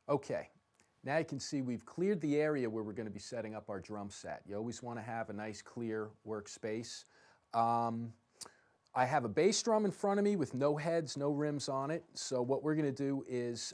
Okay, now you can see we've cleared the area where we're going to be setting up our drum set. You always want to have a nice clear workspace. I have a bass drum in front of me with no heads, no rims on it. So what we're going to do is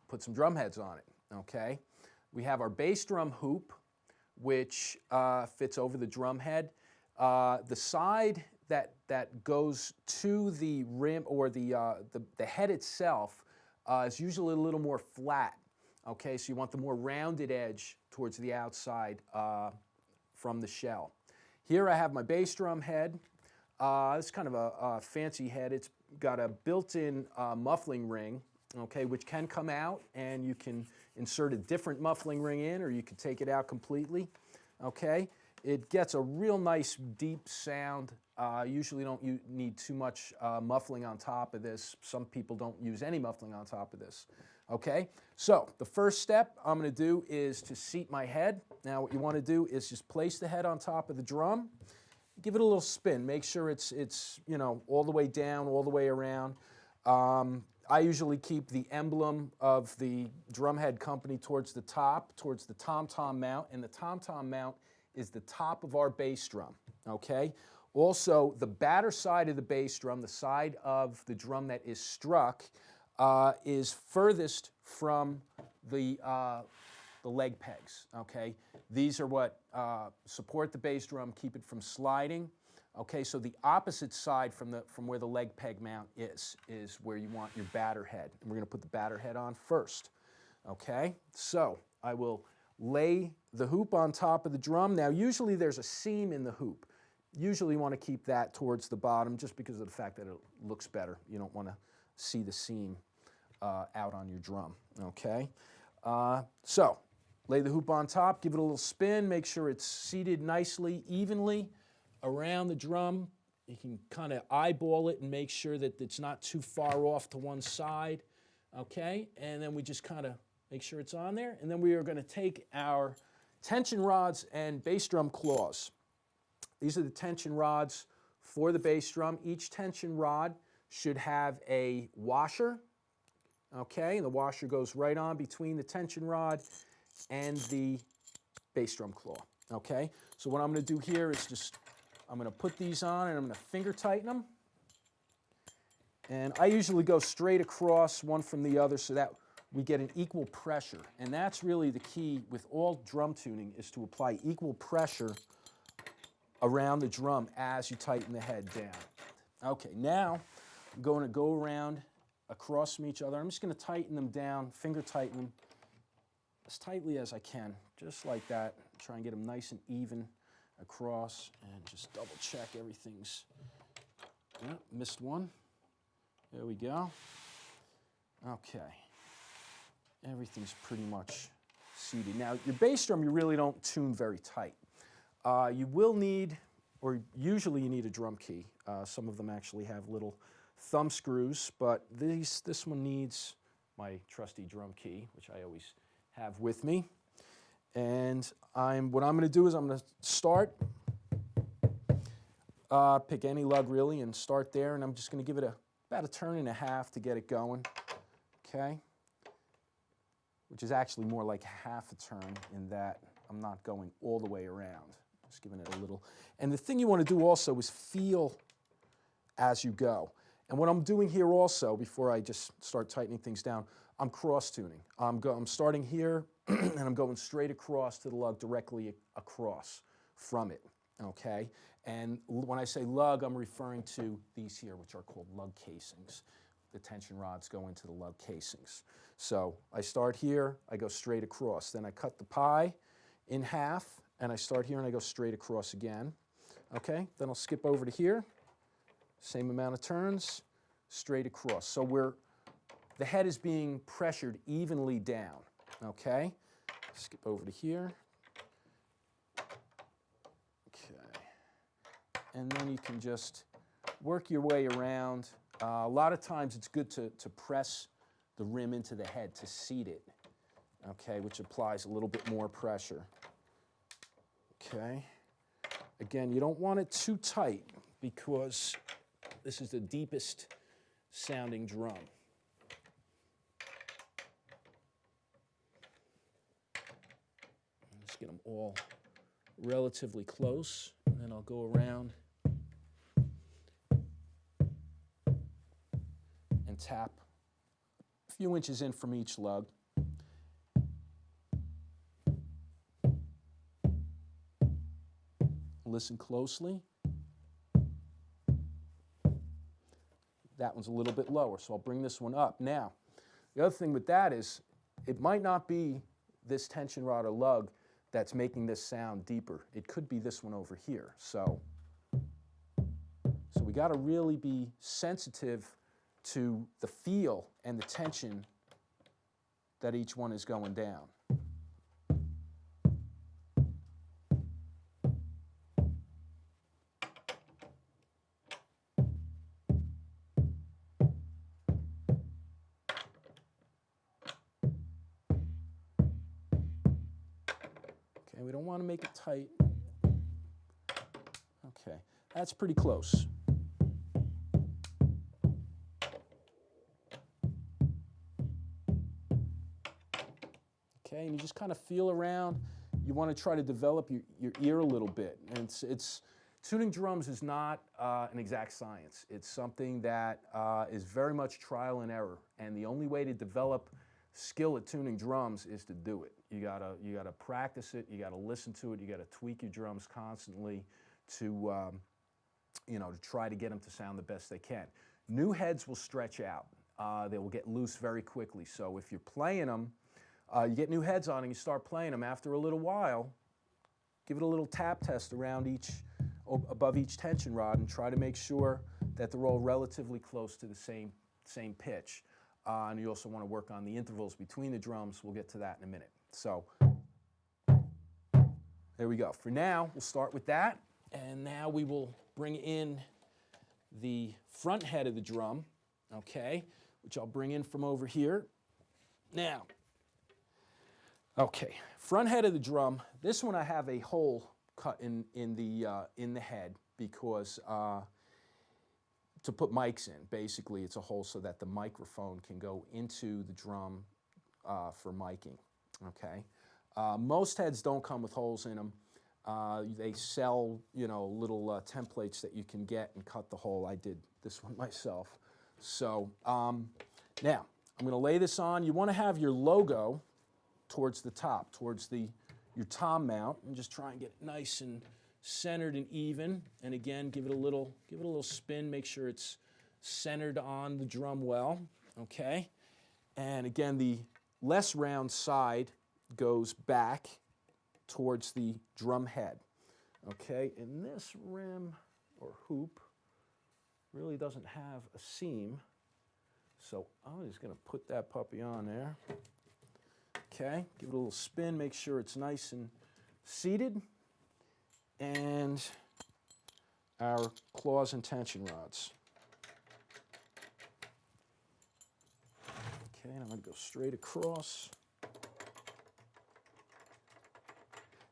put some drum heads on it, okay? We have our bass drum hoop, which fits over the drum head. The side that goes to the rim or the head itself is usually a little more flat, okay? So you want the more rounded edge towards the outside from the shell. Here I have my bass drum head. It's kind of a fancy head. It's got a built-in muffling ring, okay, which can come out, and you can insert a different muffling ring in, or you can take it out completely, okay? It gets a real nice deep sound. Usually don't need too much muffling on top of this. Some people don't use any muffling on top of this, okay? So the first step I'm going to do is to seat my head. Now what you want to do is just place the head on top of the drum. Give it a little spin. Make sure it's you know, all the way down, all the way around. I usually keep the emblem of the drumhead company towards the top, towards the tom-tom mount, and the tom-tom mount is the top of our bass drum, okay? Also, the batter side of the bass drum, the side of the drum that is struck, is furthest from the leg pegs, okay? These are what support the bass drum, keep it from sliding. Okay, so the opposite side from where the leg peg mount is where you want your batter head. And we're going to put the batter head on first. Okay, so I will lay the hoop on top of the drum. Now usually there's a seam in the hoop. Usually you want to keep that towards the bottom just because of the fact that it looks better. You don't want to see the seam out on your drum. Okay, so lay the hoop on top, give it a little spin, make sure it's seated nicely, evenly around the drum. You can kind of eyeball it and make sure that it's not too far off to one side, okay? And then we just kind of make sure it's on there. And then we are going to take our tension rods and bass drum claws. These are the tension rods for the bass drum. Each tension rod should have a washer, okay? And the washer goes right on between the tension rod and the bass drum claw, okay? So what I'm going to do here is just I'm going to put these on and I'm going to finger tighten them. And I usually go straight across one from the other so that we get an equal pressure. And that's really the key with all drum tuning, is to apply equal pressure around the drum as you tighten the head down. Okay, now I'm going to go around across from each other. I'm just going to tighten them down, finger tighten them as tightly as I can, just like that. Try and get them nice and even across, and just double check everything's, missed one. There we go. Okay, everything's pretty much seated. Now your bass drum you really don't tune very tight. You will need, or usually you need a drum key. Some of them actually have little thumb screws, but this one needs my trusty drum key, which I always have with me. And what I'm going to do is I'm going to start, pick any lug really, and start there. And I'm just going to give it about a turn and a half to get it going, okay? Which is actually more like half a turn in that I'm not going all the way around. Just giving it a little. And the thing you want to do also is feel as you go. And what I'm doing here also, before I just start tightening things down, I'm cross-tuning. I'm starting here, and I'm going straight across to the lug, directly across from it, okay? And when I say lug, I'm referring to these here, which are called lug casings. The tension rods go into the lug casings. So I start here, I go straight across. Then I cut the pie in half, and I start here, and I go straight across again, okay? Then I'll skip over to here. Same amount of turns, straight across. So the head is being pressured evenly down, okay? Skip over to here. Okay. And then you can just work your way around. A lot of times it's good to press the rim into the head to seat it, okay, which applies a little bit more pressure. Okay. Again, you don't want it too tight because this is the deepest sounding drum. all relatively close. And then I'll go around and tap a few inches in from each lug. Listen closely. That one's a little bit lower, so I'll bring this one up. Now, the other thing with that is it might not be this tension rod or lug that's making this sound deeper. It could be this one over here. So we got to really be sensitive to the feel and the tension that each one is going down. We don't want to make it tight. Okay, that's pretty close. Okay, and you just kind of feel around. You want to try to develop your ear a little bit. And tuning drums is not an exact science. It's something that is very much trial and error. And the only way to develop skill at tuning drums is to do it. You gotta practice it. You gotta listen to it. You gotta tweak your drums constantly to to try to get them to sound the best they can. New heads will stretch out. They will get loose very quickly. So if you're playing them, you get new heads on and you start playing them. After a little while, give it a little tap test around above each tension rod and try to make sure that they're all relatively close to the same pitch. And you also want to work on the intervals between the drums. We'll get to that in a minute. So there we go. For now, we'll start with that. And now we will bring in the front head of the drum, okay, which I'll bring in from over here. Now, okay, front head of the drum. This one I have a hole cut in the head because to put mics in. Basically, it's a hole so that the microphone can go into the drum for miking, okay? Most heads don't come with holes in them. They sell, little templates that you can get and cut the hole. I did this one myself. So now, I'm gonna lay this on. You wanna have your logo towards the top, towards your tom mount, and just try and get it nice and centered and even, and again, give it a little spin, make sure it's centered on the drum well, okay? And again, the less round side goes back towards the drum head, okay? And this rim or hoop really doesn't have a seam, so I'm just gonna put that puppy on there, okay? Give it a little spin, make sure it's nice and seated. And our claws and tension rods. Okay, and I'm going to go straight across.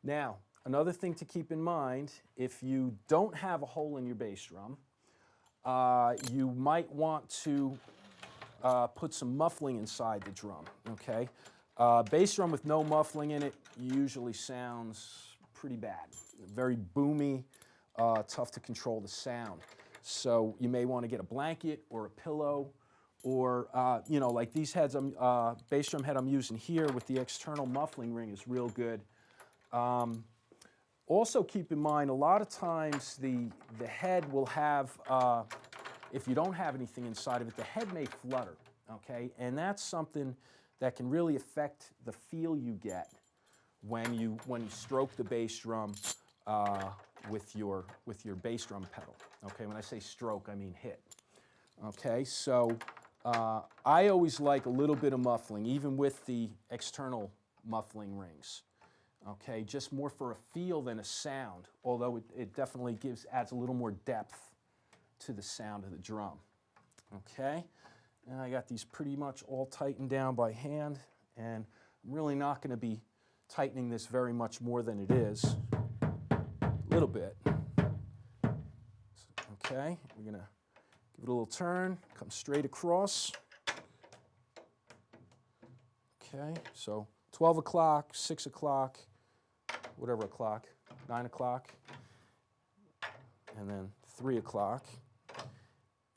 Now, another thing to keep in mind, if you don't have a hole in your bass drum, you might want to put some muffling inside the drum, okay? Bass drum with no muffling in it usually sounds pretty bad. Very boomy, tough to control the sound. So you may want to get a blanket or a pillow or, like these heads, bass drum head I'm using here with the external muffling ring is real good. Also keep in mind, a lot of times the head will have, if you don't have anything inside of it, the head may flutter, okay? And that's something that can really affect the feel you get when you stroke the bass drum with your bass drum pedal. Okay, when I say stroke, I mean hit. Okay, so I always like a little bit of muffling, even with the external muffling rings. Okay, just more for a feel than a sound, although it definitely adds a little more depth to the sound of the drum. Okay, and I got these pretty much all tightened down by hand, and I'm really not going to be tightening this very much more than it is. A little bit. Okay, we're going to give it a little turn, come straight across. Okay, so 12 o'clock, 6 o'clock, whatever o'clock, 9 o'clock, and then 3 o'clock.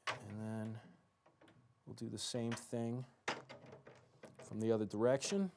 And then we'll do the same thing from the other direction.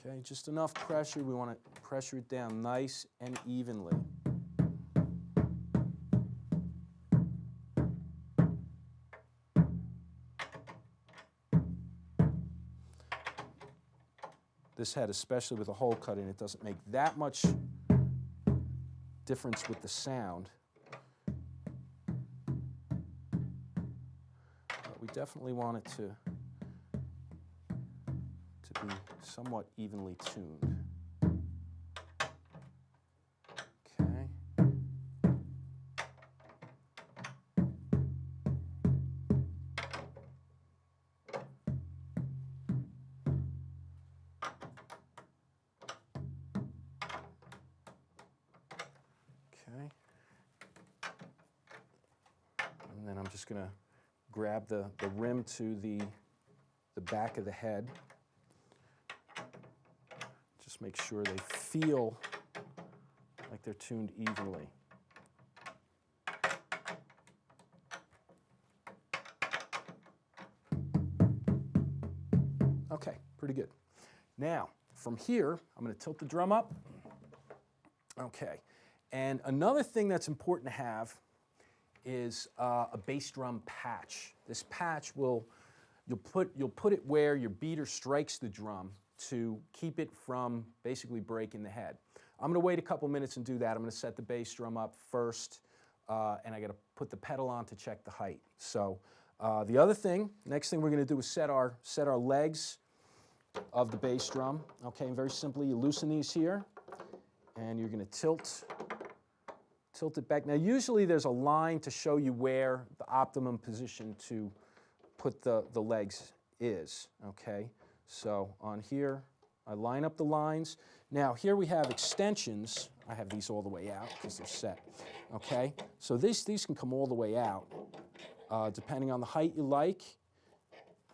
Okay, just enough pressure. We want to pressure it down nice and evenly. This head, especially with a hole cut in it, doesn't make that much difference with the sound. But we definitely want it to be somewhat evenly tuned. Okay. Okay. And then I'm just going to grab the rim to the back of the head. Just make sure they feel like they're tuned evenly. Okay, pretty good. Now, from here, I'm going to tilt the drum up. Okay, and another thing that's important to have is a bass drum patch. This patch you'll put it where your beater strikes the drum to keep it from basically breaking the head. I'm going to wait a couple minutes and do that. I'm going to set the bass drum up first, and I got to put the pedal on to check the height. So the other thing, next thing we're going to do is set our legs of the bass drum. Okay, and very simply, you loosen these here, and you're going to tilt it back. Now, usually there's a line to show you where the optimum position to put the legs is. Okay. So on here, I line up the lines. Now here we have extensions. I have these all the way out because they're set. Okay, so these can come all the way out, depending on the height you like.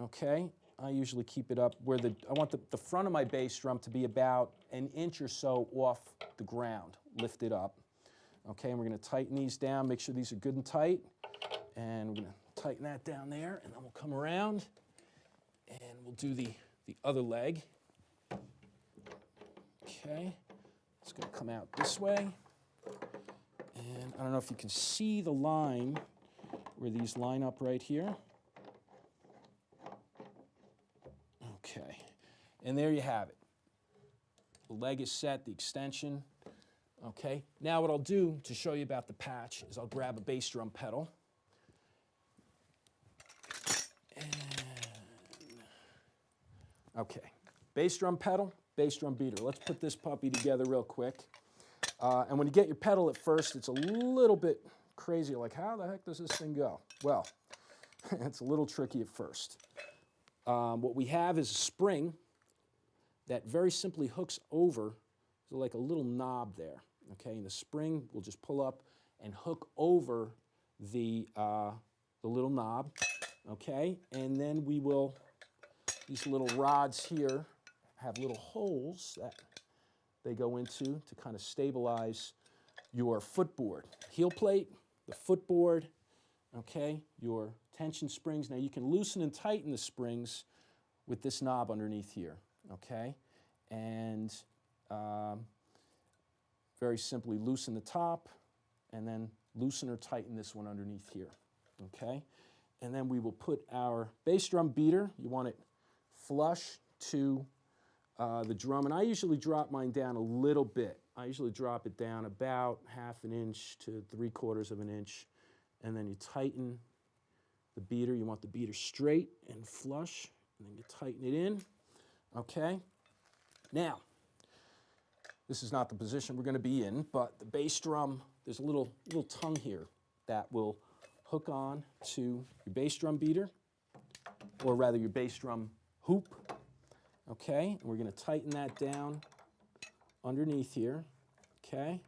Okay, I usually keep it up where I want the front of my bass drum to be about an inch or so off the ground, lifted up. Okay, and we're going to tighten these down, make sure these are good and tight. And we're going to tighten that down there, and then we'll come around and we'll do the other leg. Okay, it's going to come out this way. And I don't know if you can see the line where these line up right here. Okay, and there you have it. The leg is set, the extension. Okay, now what I'll do to show you about the patch is I'll grab a bass drum pedal. Okay, bass drum pedal, bass drum beater. Let's put this puppy together real quick. And when you get your pedal at first, it's a little bit crazy, like how the heck does this thing go? Well, it's a little tricky at first. What we have is a spring that very simply hooks over, so like a little knob there. Okay, and the spring will just pull up and hook over the little knob. Okay, and then we will, these little rods here have little holes that they go into to kind of stabilize your footboard. Heel plate, the footboard, okay, your tension springs. Now you can loosen and tighten the springs with this knob underneath here, okay? And very simply loosen the top and then loosen or tighten this one underneath here, okay? And then we will put our bass drum beater, you want it flush to the drum, and I usually drop mine down a little bit. I usually drop it down about 1/2 inch to 3/4 of an inch, and then you tighten the beater. You want the beater straight and flush, and then you tighten it in, okay? Now, this is not the position we're going to be in, but the bass drum, there's a little tongue here that will hook on to your bass drum beater, or rather your bass drum hoop. Okay, and we're going to tighten that down underneath here. Okay.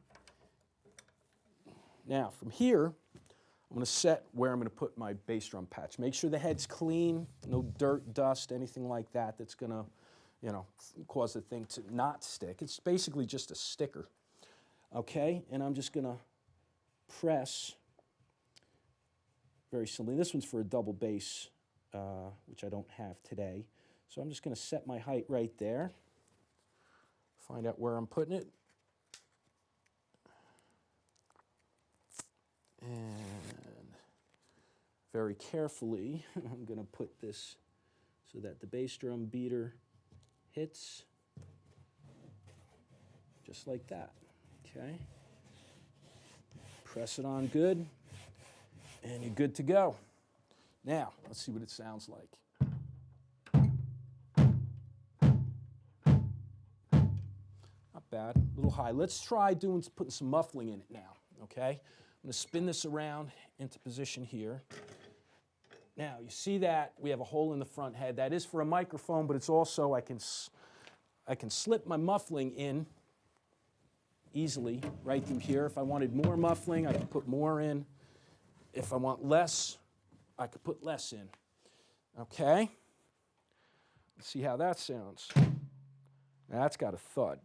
Now, from here, I'm going to set where I'm going to put my bass drum patch. Make sure the head's clean, no dirt, dust, anything like that that's going to, you know, cause the thing to not stick. It's basically just a sticker. Okay, and I'm just going to press very simply. This one's for a double bass, which I don't have today. So I'm just going to set my height right there. Find out where I'm putting it. And very carefully, I'm going to put this so that the bass drum beater hits just like that. Okay. Press it on good, and you're good to go. Now, let's see what it sounds like. Not bad, a little high. Let's try putting some muffling in it now, okay? I'm going to spin this around into position here. Now, you see that we have a hole in the front head. That is for a microphone, but it's also, I can slip my muffling in easily right through here. If I wanted more muffling, I could put more in. If I want less, I could put less in. Okay? Let's see how that sounds. That's got a thud.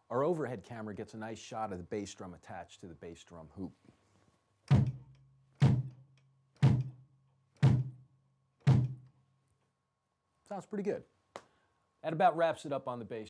Our overhead camera gets a nice shot of the bass drum attached to the bass drum hoop. Sounds pretty good. That about wraps it up on the bass